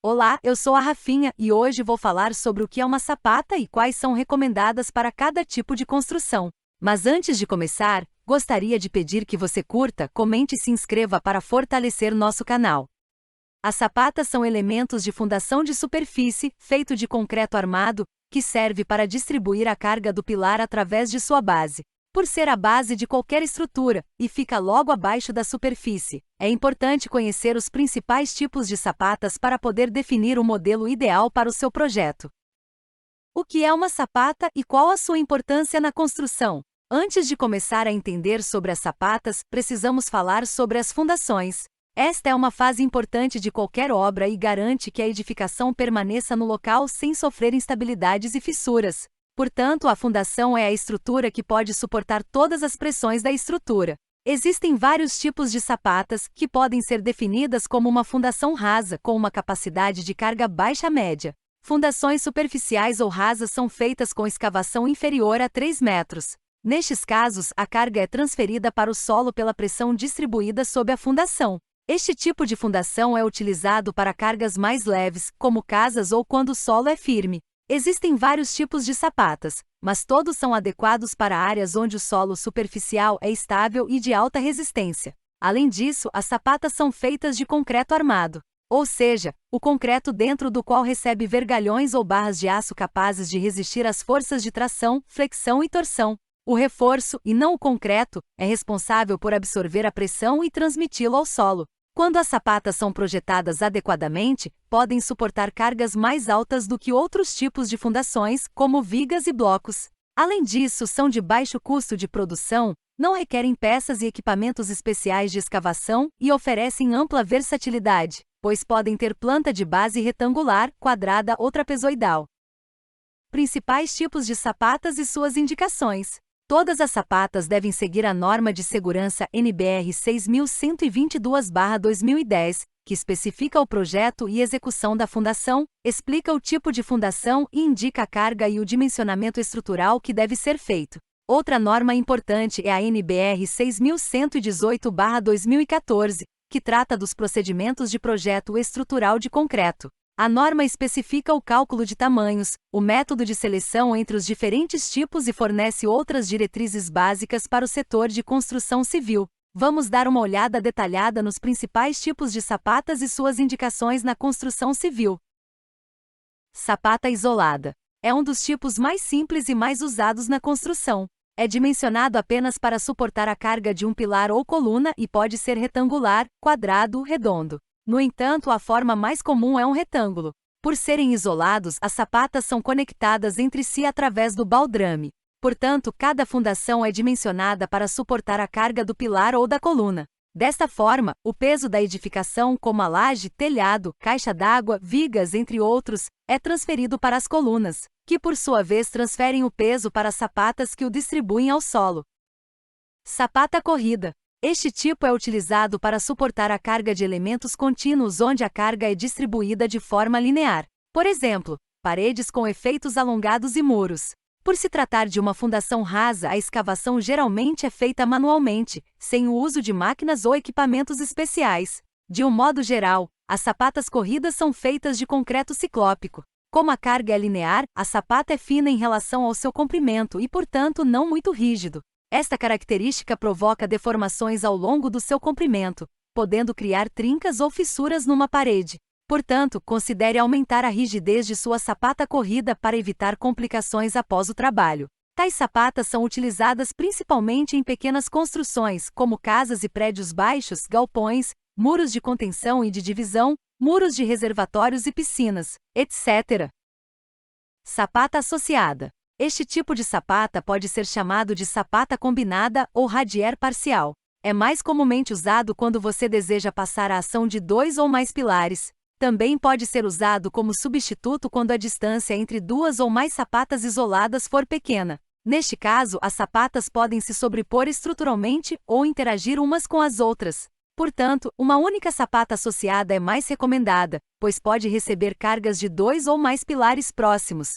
Olá, eu sou a Rafinha e hoje vou falar sobre o que é uma sapata e quais são recomendadas para cada tipo de construção. Mas antes de começar, gostaria de pedir que você curta, comente e se inscreva para fortalecer nosso canal. As sapatas são elementos de fundação de superfície, feito de concreto armado, que serve para distribuir a carga do pilar através de sua base. Por ser a base de qualquer estrutura, e fica logo abaixo da superfície, é importante conhecer os principais tipos de sapatas para poder definir o modelo ideal para o seu projeto. O que é uma sapata e qual a sua importância na construção? Antes de começar a entender sobre as sapatas, precisamos falar sobre as fundações. Esta é uma fase importante de qualquer obra e garante que a edificação permaneça no local sem sofrer instabilidades e fissuras. Portanto, a fundação é a estrutura que pode suportar todas as pressões da estrutura. Existem vários tipos de sapatas, que podem ser definidas como uma fundação rasa com uma capacidade de carga baixa-média. Fundações superficiais ou rasas são feitas com escavação inferior a 3 metros. Nestes casos, a carga é transferida para o solo pela pressão distribuída sob a fundação. Este tipo de fundação é utilizado para cargas mais leves, como casas ou quando o solo é firme. Existem vários tipos de sapatas, mas todos são adequados para áreas onde o solo superficial é estável e de alta resistência. Além disso, as sapatas são feitas de concreto armado, ou seja, o concreto dentro do qual recebe vergalhões ou barras de aço capazes de resistir às forças de tração, flexão e torção. O reforço, e não o concreto, é responsável por absorver a pressão e transmiti-la ao solo. Quando as sapatas são projetadas adequadamente, podem suportar cargas mais altas do que outros tipos de fundações, como vigas e blocos. Além disso, são de baixo custo de produção, não requerem peças e equipamentos especiais de escavação e oferecem ampla versatilidade, pois podem ter planta de base retangular, quadrada ou trapezoidal. Principais tipos de sapatas e suas indicações. Todas as sapatas devem seguir a norma de segurança NBR 6122/2010, que especifica o projeto e execução da fundação, explica o tipo de fundação e indica a carga e o dimensionamento estrutural que deve ser feito. Outra norma importante é a NBR 6118/2014, que trata dos procedimentos de projeto estrutural de concreto. A norma especifica o cálculo de tamanhos, o método de seleção entre os diferentes tipos e fornece outras diretrizes básicas para o setor de construção civil. Vamos dar uma olhada detalhada nos principais tipos de sapatas e suas indicações na construção civil. Sapata isolada. É um dos tipos mais simples e mais usados na construção. É dimensionado apenas para suportar a carga de um pilar ou coluna e pode ser retangular, quadrado, redondo. No entanto, a forma mais comum é um retângulo. Por serem isolados, as sapatas são conectadas entre si através do baldrame. Portanto, cada fundação é dimensionada para suportar a carga do pilar ou da coluna. Desta forma, o peso da edificação, como a laje, telhado, caixa d'água, vigas, entre outros, é transferido para as colunas, que por sua vez transferem o peso para as sapatas que o distribuem ao solo. Sapata corrida. Este tipo é utilizado para suportar a carga de elementos contínuos onde a carga é distribuída de forma linear. Por exemplo, paredes com efeitos alongados e muros. Por se tratar de uma fundação rasa, a escavação geralmente é feita manualmente, sem o uso de máquinas ou equipamentos especiais. De um modo geral, as sapatas corridas são feitas de concreto ciclópico. Como a carga é linear, a sapata é fina em relação ao seu comprimento e, portanto, não muito rígido. Esta característica provoca deformações ao longo do seu comprimento, podendo criar trincas ou fissuras numa parede. Portanto, considere aumentar a rigidez de sua sapata corrida para evitar complicações após o trabalho. Tais sapatas são utilizadas principalmente em pequenas construções, como casas e prédios baixos, galpões, muros de contenção e de divisão, muros de reservatórios e piscinas, etc. Sapata associada. Este tipo de sapata pode ser chamado de sapata combinada ou radier parcial. É mais comumente usado quando você deseja passar a ação de 2 ou mais pilares. Também pode ser usado como substituto quando a distância entre 2 ou mais sapatas isoladas for pequena. Neste caso, as sapatas podem se sobrepor estruturalmente ou interagir umas com as outras. Portanto, uma única sapata associada é mais recomendada, pois pode receber cargas de 2 ou mais pilares próximos.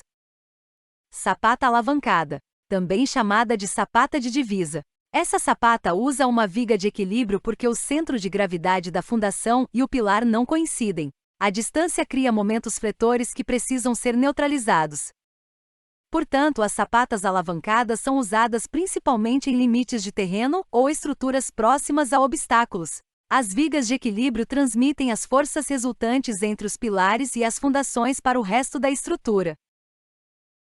Sapata alavancada, também chamada de sapata de divisa. Essa sapata usa uma viga de equilíbrio porque o centro de gravidade da fundação e o pilar não coincidem. A distância cria momentos fletores que precisam ser neutralizados. Portanto, as sapatas alavancadas são usadas principalmente em limites de terreno ou estruturas próximas a obstáculos. As vigas de equilíbrio transmitem as forças resultantes entre os pilares e as fundações para o resto da estrutura.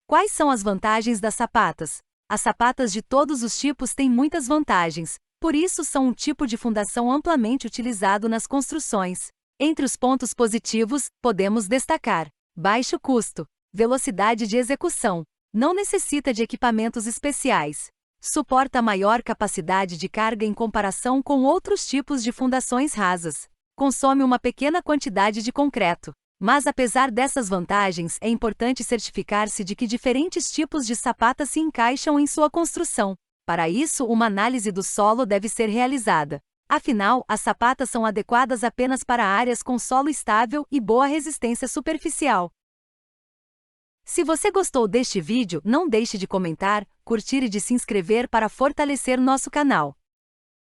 Quais são as vantagens das sapatas? As sapatas de todos os tipos têm muitas vantagens, por isso são um tipo de fundação amplamente utilizado nas construções. Entre os pontos positivos, podemos destacar: baixo custo, velocidade de execução, não necessita de equipamentos especiais, suporta maior capacidade de carga em comparação com outros tipos de fundações rasas, consome uma pequena quantidade de concreto. Mas apesar dessas vantagens, é importante certificar-se de que diferentes tipos de sapata se encaixam em sua construção. Para isso, uma análise do solo deve ser realizada. Afinal, as sapatas são adequadas apenas para áreas com solo estável e boa resistência superficial. Se você gostou deste vídeo, não deixe de comentar, curtir e de se inscrever para fortalecer nosso canal.